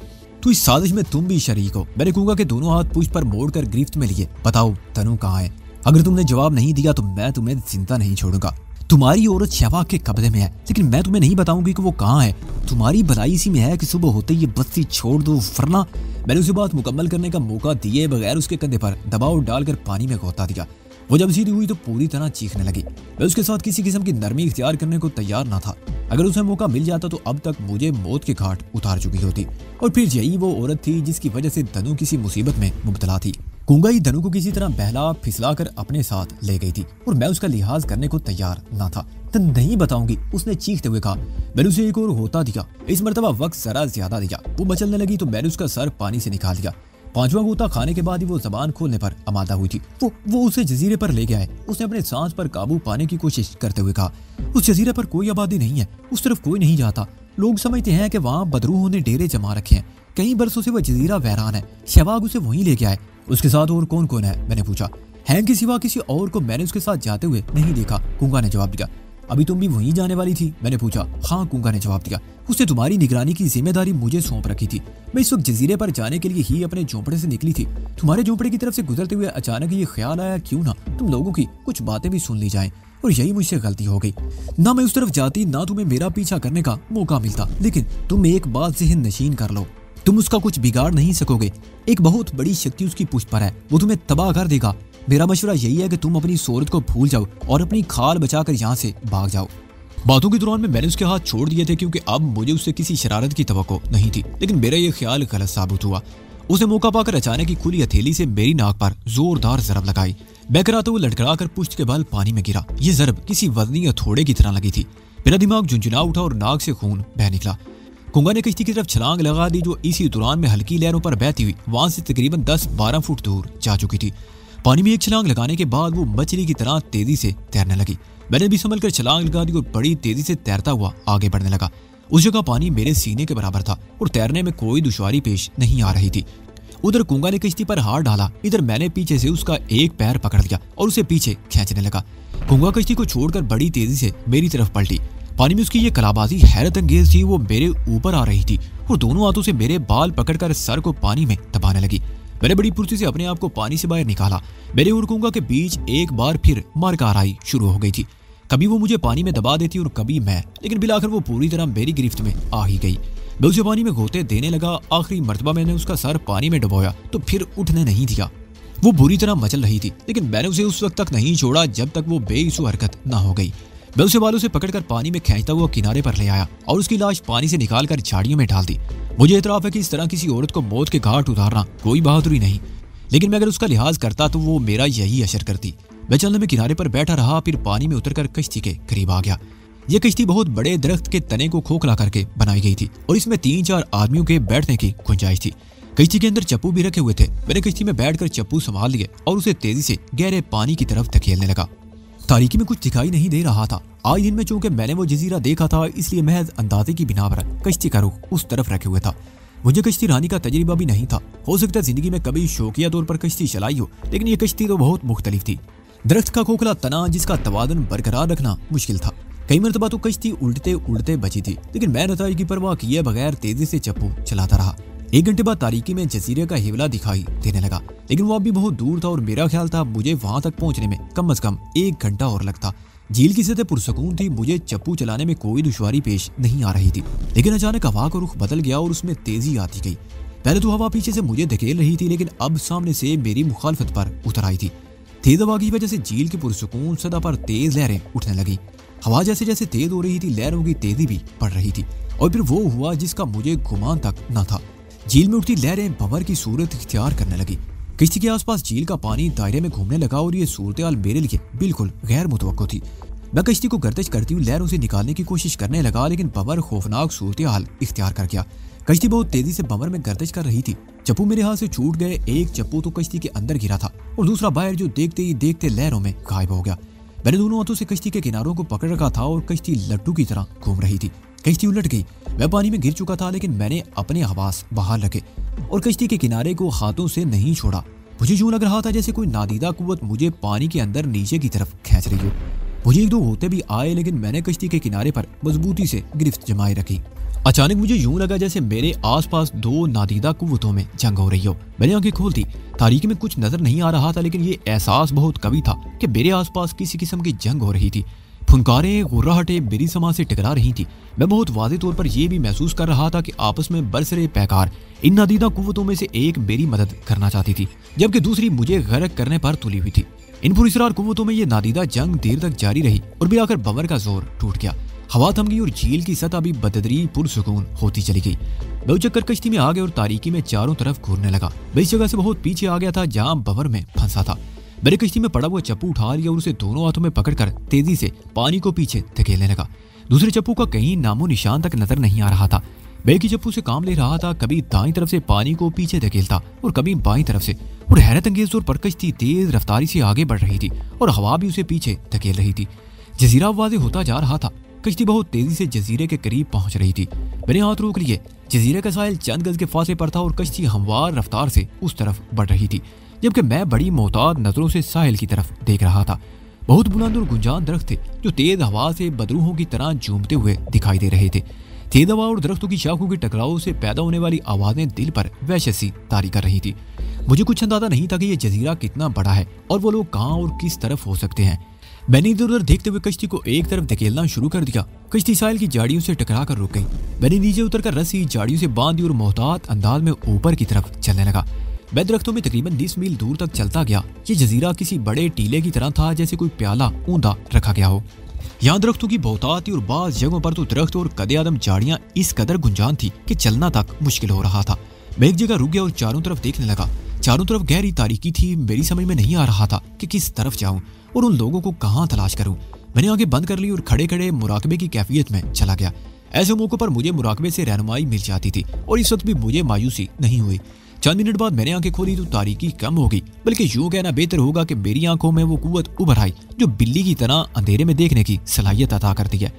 तो इस साजिश में तुम भी शरीक हो। मैंने कुंगा के दोनों हाथ पुष्ट पर मोड़कर गिरफ्त में लिए। बताओ तनु कहाँ है? अगर तुमने जवाब नहीं दिया तो मैं तुम्हें जिंदा नहीं छोड़ूंगा। तुम्हारी औरत शवा के कब्जे में है, लेकिन मैं तुम्हें नहीं बताऊंगी कि वो कहाँ है। तुम्हारी भलाई इसी में है कि सुबह होते ही ये बस्ती छोड़ दो, वरना। मैंने उसे बात मुकम्मल करने का मौका दिए बगैर उसके कंधे पर दबाव डालकर पानी में गोता दिया। वो जब सीधी हुई तो पूरी तरह चीखने लगी। मैं उसके साथ किसी किस्म की नरमी इख्तियार करने को तैयार ना था। अगर उसे मौका मिल जाता तो अब तक मुझे मौत के घाट उतार चुकी होती। और फिर यही वो औरत थी जिसकी वजह से धनु किसी मुसीबत में मुब्तला थी। कुंगा ही धनु को किसी तरह बहला फिसला कर अपने साथ ले गई थी और मैं उसका लिहाज करने को तैयार ना था। तो नहीं बताऊंगी, उसने चीखते हुए कहा। मैंने उसे एक और होता दिया। इस मरतबा वक्त जरा ज्यादा दिया। वो मचलने लगी तो मैंने उसका सर पानी से निकाल दिया। 5वां गोता खाने के बाद ही वो जबान खोलने पर आमादा हुई थी। वो उसे जजीरे पर ले गया है। उसने अपने सांस पर काबू पाने की कोशिश करते हुए कहा। उस जजीरे पर कोई आबादी नहीं है, उस तरफ कोई नहीं जाता। लोग समझते हैं कि वहाँ बदरूहों ने डेरे जमा रखे हैं। कई बरसों से वह जजीरा वैरान है। शहवाग उसे वहीं ले गया है। उसके साथ और कौन कौन है? मैंने पूछा। है के सिवा किसी और को मैंने उसके साथ जाते हुए नहीं देखा, कुंगा ने जवाब दिया। अभी तुम भी वहीं जाने वाली थी? मैंने पूछा। हाँ, कुंगा ने जवाब दिया। उसने तुम्हारी निगरानी की जिम्मेदारी मुझे सौंप रखी थी। मैं इस वक्त जजीरे पर जाने के लिए ही अपने झोंपड़े से निकली थी। तुम्हारे झोंपड़े की तरफ से गुजरते हुए अचानक ये ख्याल आया, क्यों ना तुम लोगों की कुछ बातें भी सुन ली जाएं। और यही मुझसे गलती हो गई। ना मैं उस तरफ जाती, ना तुम्हें मेरा पीछा करने का मौका मिलता। लेकिन तुम एक बात ज़हन नशीन कर लो, तुम उसका कुछ बिगाड़ नहीं सकोगे। एक बहुत बड़ी शक्ति उसकी पुष्ट पर है, वो तुम्हें तबाह कर देगा। मेरा मशवरा यही है कि तुम अपनी सोरत को भूल जाओ और अपनी खाल बचाकर यहाँ से भाग जाओ। बातों के दौरान में मैंने उसके हाथ छोड़ दिए थे क्योंकि अब मुझे उससे किसी शरारत की तवक्को नहीं थी, लेकिन मेरा यह ख्याल गलत साबित हुआ। उसने मौका पाकर अचानक ही खुली हथेली से मेरी नाक पर जोरदार जरब लगाई। बहकराते हुए लड़खड़ाकर पुष्ट के बल पानी में गिरा। ये जरब किसी वजनी हथौड़े की तरह लगी थी। मेरा दिमाग झुंझुना उठा और नाक से खून बह निकला। कुंगा ने कश्ती की तरफ छलांग लगा दी जो इसी दौरान में हल्की लहरों पर बहती हुई वहां से तकरीबन 10-12 फुट दूर जा चुकी थी। पानी में एक छलांग लगाने के बाद वो मछली की तरह तेजी से तैरने लगी। मैंने भी संभल कर छलांग लगा दी और बड़ी तेजी से तैरता हुआ आगे बढ़ने लगा। उस जगह पानी मेरे सीने के बराबर था और तैरने में कोई दुश्वारी पेश नहीं आ रही थी। उधर कुंगा ने कश्ती पर हाथ डाला, इधर मैंने पीछे से उसका एक पैर पकड़ लिया और उसे पीछे खींचने लगा। कुंगा कश्ती को छोड़कर बड़ी तेजी से मेरी तरफ पलटी। पानी में उसकी ये कलाबाजी हैरत अंगेज थी। वो मेरे ऊपर आ रही थी और दोनों हाथों से मेरे बाल पकड़कर सर को पानी में दबाने लगी। मैंने बड़ी फुर्ती से अपने आप को पानी से बाहर निकाला। मेरे और कुंगा के बीच एक बार फिर मारकाराई शुरू हो गई थी। कभी वो मुझे पानी में दबा देती और कभी मैं, लेकिन बिलाकर वो पूरी तरह मेरी गिरफ्त में आ ही गई। मैं उसे पानी में गोते देने लगा। आखिरी मर्तबा मैंने उसका सर पानी में डुबोया तो फिर उठने नहीं दिया। वो बुरी तरह मचल रही थी, लेकिन मैंने उसे उस वक्त तक नहीं छोड़ा जब तक वो बेइसु हरकत ना हो गई। मैं उसे बालों से पकड़कर पानी में खींचता हुआ किनारे पर ले आया और उसकी लाश पानी से निकालकर झाड़ियों में डाल दी। मुझे इतराफ है कि इस तरह किसी औरत को मौत के घाट उतारना कोई बहादुरी नहीं, लेकिन मैं अगर उसका लिहाज करता तो वो मेरा यही असर करती। मैं चलने में किनारे पर बैठा रहा, फिर पानी में उतरकर कश्ती के करीब आ गया। यह कश्ती बहुत बड़े दरख्त के तने को खोखला करके बनाई गई थी और इसमें 3-4 आदमियों के बैठने की गुंजाइश थी। कश्ती के अंदर चप्पू भी रखे हुए थे। मैंने कश्ती में बैठकर चप्पू संभाल लिए और उसे तेजी से गहरे पानी की तरफ धकेलने लगा। तारीकी में कुछ दिखाई नहीं दे रहा था। आज दिन में चूंकि मैंने वो जजीरा देखा था, इसलिए महज अंदाजे की बिना पर कश्ती का रुख उस तरफ रखे हुए था। मुझे कश्ती रानी का तजर्बा भी नहीं था। हो सकता है जिंदगी में कभी शौकिया तौर पर कश्ती चलाई हो, लेकिन ये कश्ती तो बहुत मुख्तलिफ थी। दरख्त का खोखला तना जिसका तवादन बरकरार रखना मुश्किल था। कई मरतबा तो कश्ती उल्टते उल्टते बची थी, लेकिन मैं नताइज की परवाह किए बगैर तेजी से चप्पू चलाता रहा। 1 घंटे बाद तारीकी में जजीरे का हिवला दिखाई देने लगा, लेकिन वो अब भी बहुत दूर था और मेरा ख्याल था मुझे वहां तक पहुंचने में कम से कम 1 घंटा और लगता। झील की सतह पुरसकून थी। मुझे चप्पू चलाने में कोई दुश्वारी पेश नहीं आ रही थी, लेकिन अचानक हवा का रुख बदल गया और उसमें तेजी आती गई। पहले तो हवा पीछे से मुझे धकेल रही थी, लेकिन अब सामने से मेरी मुखालफत पर उतर आई थी। तेज हवा की वजह से झील की पुरसकून सतह पर तेज लहरें उठने लगी। हवा जैसे जैसे तेज हो रही थी, लहरों की तेजी भी बढ़ रही थी और फिर वो हुआ जिसका मुझे गुमान तक न था। झील में उठती लहरें भंवर की सूरत इख्तियार करने लगी। किश्ती के आसपास झील का पानी दायरे में घूमने लगा और ये सूरत हाल मेरे लिए बिल्कुल गैर मुतवक्को थी। मैं कश्ती को गर्दिश करती हुई लहरों से निकालने की कोशिश करने लगा, लेकिन भंवर खौफनाक सूरत हाल इख्तियार कर गया। कश्ती बहुत तेजी से भंवर में गर्दिश कर रही थी। चप्पू मेरे हाथ से छूट गए। एक चप्पू तो कश्ती के अंदर गिरा था और दूसरा बाहर, जो देखते ही देखते लहरों में गायब हो गया। मैंने दोनों हाथों से कश्ती के किनारों को पकड़ रखा था और कश्ती लट्टू की तरह घूम रही थी। कश्ती उलट गई। मैं पानी में गिर चुका था, लेकिन मैंने अपने हवास बाहर रखे और कश्ती के किनारे को हाथों से नहीं छोड़ा। मुझे यूं लग रहा था जैसे कोई नादीदा कुव्वत मुझे पानी के अंदर नीचे की तरफ खींच रही हो। मुझे एक दो होते भी आए, लेकिन मैंने कश्ती के किनारे पर मजबूती से गिरफ्त जमाए रखी। अचानक मुझे यूं लगा जैसे मेरे आसपास दो नादीदा कुव्वतों में जंग हो रही हो। मैंने आंखें खोल दी। तारीकी में कुछ नजर नहीं आ रहा था, लेकिन ये एहसास बहुत कवि था कि मेरे आसपास किसी किस्म की जंग हो रही थी। फुनकारें गुर्राहटें मेरी समाज से टकरा रही थी। मैं बहुत वाज़ेह तौर पर यह भी महसूस कर रहा था कि आपस में बरसरे पैकार इन नादीदा कुव्वतों में से एक मेरी मदद करना चाहती थी, जबकि दूसरी मुझे गर्क करने पर तुली हुई थी। इन पुरस्कार कुव्वतों में यह नादीदा जंग देर तक जारी रही और फिर आकर बमर का जोर टूट गया। हवा थम गई और झील की सतह भी बददरी पुरसुकून होती चली गई। मैं उचक्कर कश्ती में आ गया और तारीकी में चारों तरफ घूरने लगा। मैं इस जगह से बहुत पीछे आ गया था जहां बवर में फंसा था। मैंने कश्ती में पड़ा हुआ चप्पू उठा लिया और उसे दोनों हाथों में पकड़कर तेजी से पानी को पीछे धकेलने लगा। दूसरे चप्पू का कहीं नामो निशान तक नजर नहीं आ रहा था। मैं एक ही चप्पू से काम ले रहा था, कभी दाईं तरफ से पानी को पीछे धकेलता और कभी बाईं तरफ से, और हैरत अंगेज तौर पर कश्ती तेज रफ्तारी से आगे बढ़ रही थी और हवा भी उसे पीछे धकेल रही थी। जजीरा वाज़ेह होता जा रहा था। कश्ती बहुत तेजी से जजीरे के करीब पहुंच रही थी। मैंने हाथ रोक लिए। जजीरे का साहिल चंद गज के फासले पर था और कश्ती हमवार रफ्तार से उस तरफ बढ़ रही थी, जबकि मैं बड़ी मोहतात नजरों से साहिल की तरफ देख रहा था। बहुत बुलंद और गुंजान दरख्त थे जो तेज हवा से बदरूहों की तरह झूमते हुए दिखाई दे रहे थे। तेज हवा और दरख्तों की शाखों के टकराव से पैदा होने वाली आवाजें दिल पर वहशत सी तारी कर रही थी। मुझे कुछ अंदाजा नहीं था कि यह जजीरा कितना बड़ा है और वो लोग कहाँ और किस तरफ हो सकते हैं। मैंने इधर उधर देखते हुए कश्ती को एक तरफ धकेलना शुरू कर दिया। कश्ती साहिल की झाड़ियों से टकरा कर रुक गई। मैंने नीचे उतरकर रस्सी झाड़ियों से बांधी और मोहतात अंदाज में ऊपर की तरफ चलने लगा। मैं दरख्तों में तकरीबन 20 मील दूर तक चलता गया। ये जजीरा किसी बड़े टीले की तरह था, जैसे कोई प्याला ऊंधा रखा गया हो। यहाँ दरख्तों की बहुतात थी और बाज़ जगहों पर तो दरख्त और कदे आदम झाड़ियां इस कदर गुंजान थी कि चलना तक मुश्किल हो रहा था। मैं एक जगह रुक गया और चारों तरफ देखने लगा। चारों तरफ गहरी तारीकी थी। मेरी समझ में नहीं आ रहा था कि किस तरफ जाऊं और उन लोगों को कहाँ तलाश करूं। मैंने आंखें बंद कर ली और खड़े खड़े मुराकबे की कैफियत में चला गया। ऐसे मौकों पर मुझे मुराकबे से रहनुमाई मिल जाती थी और इस वक्त भी मुझे मायूसी नहीं हुई। चंद मिनट बाद मैंने आंखें खोली तो तारीकी कम हो गई, बल्कि यूं कहना बेहतर होगा कि मेरी आंखों में वो कुव्वत उभर आई जो बिल्ली की तरह अंधेरे में देखने की सलाहियत अता करती है।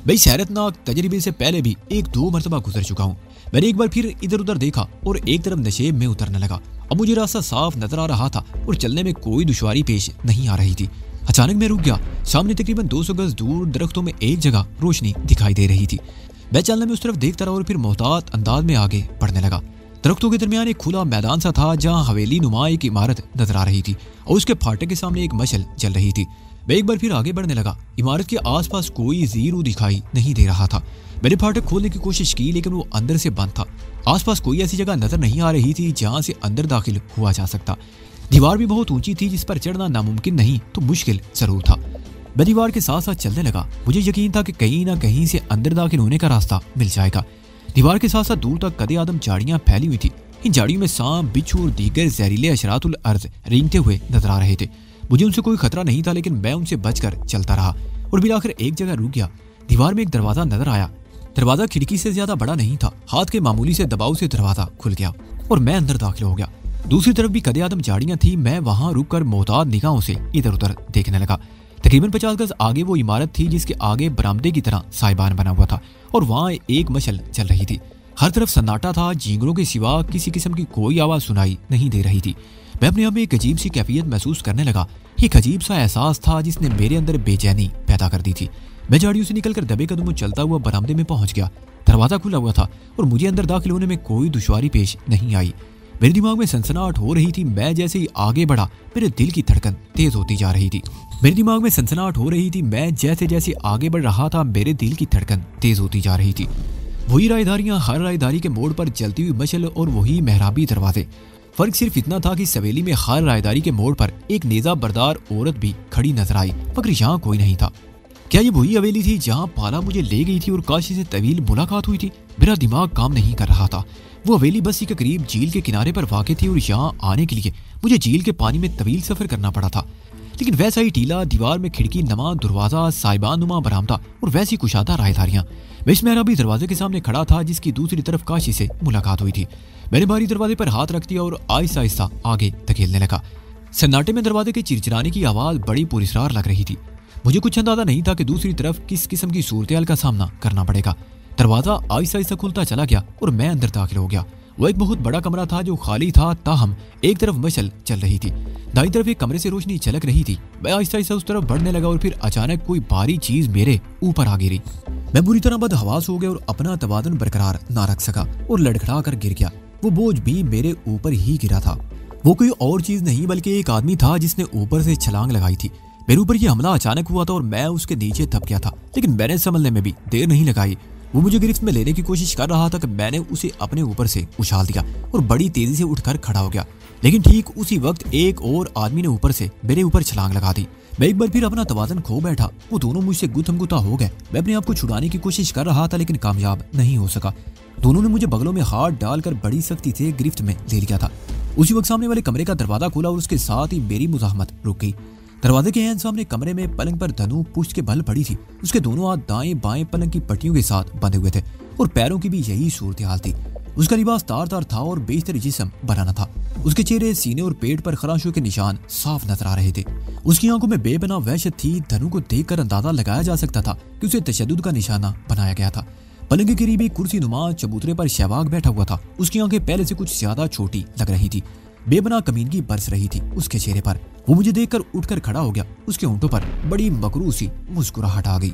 मैं इस हैरतनाक तजर्बे से पहले भी एक दो मरतबा गुजर चुका हूँ। मैंने एक बार फिर इधर उधर देखा और एक तरफ नशेब में उतरने लगा। अब मुझे रास्ता साफ नजर आ रहा था और चलने में कोई दुश्वारी पेश नहीं आ रही थी। अचानक मैं रुक गया। सामने तकरीबन 200 गज दूर दरख्तों में एक जगह रोशनी दिखाई दे रही थी। मैं चलने में उस तरफ देखता रहा और फिर मोहतात अंदाज में आगे बढ़ने लगा। दरख्तों के दरमियान एक खुला मैदान सा था जहाँ हवेली नुमा एक इमारत नजर आ रही थी और उसके फाटक के सामने एक मशल जल रही थी। मैं एक बार फिर आगे बढ़ने लगा। इमारत के आसपास कोई जीरो दिखाई नहीं दे रहा था। मैंने फाटक खोलने की कोशिश की, लेकिन वो अंदर से बंद था। आसपास कोई ऐसी जगह नजर नहीं आ रही थी जहां से अंदर दाखिल हुआ जा सकता। दीवार भी बहुत ऊंची थी, जिस पर चढ़ना नामुमकिन नहीं तो मुश्किल जरूर था। मैं दीवार के साथ साथ चलने लगा। मुझे यकीन था कि कहीं ना कहीं से अंदर दाखिल होने का रास्ता मिल जाएगा। दीवार के साथ साथ दूर तक कदे आदम झाड़ियां फैली हुई थी। इन झाड़ियों में सांप, बिच्छू और दीगर जहरीले अशरातुल अर्ज रेंगते हुए नजर आ रहे थे। मुझे उनसे कोई खतरा नहीं था, लेकिन मैं उनसे बचकर चलता रहा और फिर आखिर एक जगह रुक गया। दीवार में एक दरवाजा नजर आया। दरवाजा खिड़की से ज्यादा बड़ा नहीं था। हाथ के मामूली से दबाव से दरवाजा खुल गया और मैं अंदर दाखिल हो गया। दूसरी तरफ भी कदे आदम झाड़ियां थी। मैं वहां रुककर मोहतात निगाहों से इधर उधर देखने लगा। तकरीबन 50 गज आगे वो इमारत थी जिसके आगे बरामदे की तरह साइबान बना हुआ था और वहां एक मशल चल रही थी। हर तरफ सन्नाटा था। झींगरों के सिवा किसी किस्म की कोई आवाज सुनाई नहीं दे रही थी। मैं अपने आप में एक अजीब सी कैफियत महसूस करने लगा। एक अजीब सा एहसास था जिसने मेरे अंदर बेचैनी पैदा कर दी थी। मैं झाड़ियों से निकलकर दबे कदमों चलता हुआ बरामदे में पहुंच गया। दरवाजा खुला हुआ था और मुझे अंदर दाखिल होने में कोई दुश्वारी पेश नहीं आई। मेरे दिमाग में सनसनाहट हो रही थी। मैं जैसे ही आगे बढ़ा मेरे दिल की धड़कन तेज होती जा रही थी। मेरे दिमाग में सनसनाहट हो रही थी। मैं जैसे जैसे आगे बढ़ रहा था मेरे दिल की धड़कन तेज होती जा रही थी। वही रायदारियां, हर रायदारी के मोड़ पर जलती हुई मशल और वही मेहराबी दरवाजे। फर्क सिर्फ इतना था कि सवेली में हर रायदारी के मोड़ पर एक नेजा बरदार औरत भी खड़ी नजर आई, मगर यहाँ कोई नहीं था। क्या ये वही हवेली थी जहाँ पाला मुझे ले गई थी और काशी से तवील मुलाकात हुई थी? मेरा दिमाग काम नहीं कर रहा था। वो हवेली बस्ती के करीब झील के किनारे पर वाक़ थी और यहाँ आने के लिए मुझे झील के पानी में तवील सफर करना पड़ा था। लेकिन वैसा ही टीला, दीवार में खिड़की नमा दरवाजा, साइबान नुमा बरामदा और वैसी कुशादा रायदारियां। मैं इस मेहराबी दरवाजे के सामने खड़ा था जिसकी दूसरी तरफ काशी से मुलाकात हुई थी। मैंने बारी दरवाजे पर हाथ रख दिया और आहिस्ता आहिस्ता आगे धकेलने लगा। सन्नाटे में दरवाजे के चिरचिराने की आवाज बड़ी पुरस्कार लग रही थी। मुझे कुछ अंदाजा नहीं था कि दूसरी तरफ किस किस्म की सूरत हाल का सामना करना पड़ेगा। दरवाजा आहिस्ता आहिस्ता खुलता चला गया और मैं अंदर दाखिल हो गया। वो एक बहुत बड़ा कमरा था जो खाली था, ताहम एक तरफ मशल चल रही थी। दाईं तरफ एक कमरे से रोशनी झलक रही थी। मैं आहिस्ता आहिस्ता उस तरफ बढ़ने लगा और फिर अचानक कोई भारी चीज मेरे ऊपर आ गिरी। मैं बुरी तरह बदहवास हो गया और अपना तवाज़ुन बरकरार ना रख सका और लड़खड़ा कर गिर गया। वो बोझ भी मेरे ऊपर ही गिरा था। वो कोई और चीज नहीं बल्कि एक आदमी था जिसने ऊपर से छलांग लगाई थी। मेरे ऊपर यह हमला अचानक हुआ था और मैं उसके नीचे दब गया था, लेकिन मैंने संभलने में भी देर नहीं लगाई। वो मुझे गिरफ्त में लेने की कोशिश कर रहा था कि मैंने उसे अपने ऊपर से उछाल दिया और बड़ी तेजी से उठकर खड़ा हो गया। लेकिन ठीक उसी वक्त एक और आदमी ने ऊपर से मेरे ऊपर छलांग लगा दी। मैं एक बार फिर अपना तवाज़ुन खो बैठा। वो दोनों मुझसे गुत्थम गुत्था हो गए। मैं अपने आप को छुड़ाने की कोशिश कर रहा था लेकिन कामयाब नहीं हो सका। दोनों ने मुझे बगलों में हाथ डालकर बड़ी सख्ती से गिरफ्त में ले लिया था। उसी वक्त सामने वाले कमरे का दरवाजा खुला और उसके साथ ही मेरी मुज़ाहमत रुक गई। दरवाजे के सामने कमरे में पलंग पर धनु पुष्ट के बल पड़ी थी। उसके दोनों हाथ दाएं बाएं पलंग की पट्टियों के साथ बंधे हुए थे और पैरों की भी यही सूरत हाल थी। उसका लिबास तार तार था और बेशतर जिस्म बनाना था। उसके चेहरे, सीने और पेट पर खराशों के निशान साफ नजर आ रहे थे। उसकी आंखों में बेपनाह वहशत थी। धनु को देखकर अंदाजा लगाया जा सकता था कि उसे तशद्दुद का निशाना बनाया गया था। पलंग के करीब एक कुर्सी नुमा चबूतरे पर शहवाग बैठा हुआ था। उसकी आंखें पहले से कुछ ज्यादा छोटी लग रही थी। बेपनाह कमीनगी बरस रही थी उसके चेहरे पर। वो मुझे देखकर उठकर खड़ा हो गया। उसके होंठों पर बड़ी मकरूह सी मुस्कुराहट आ गई।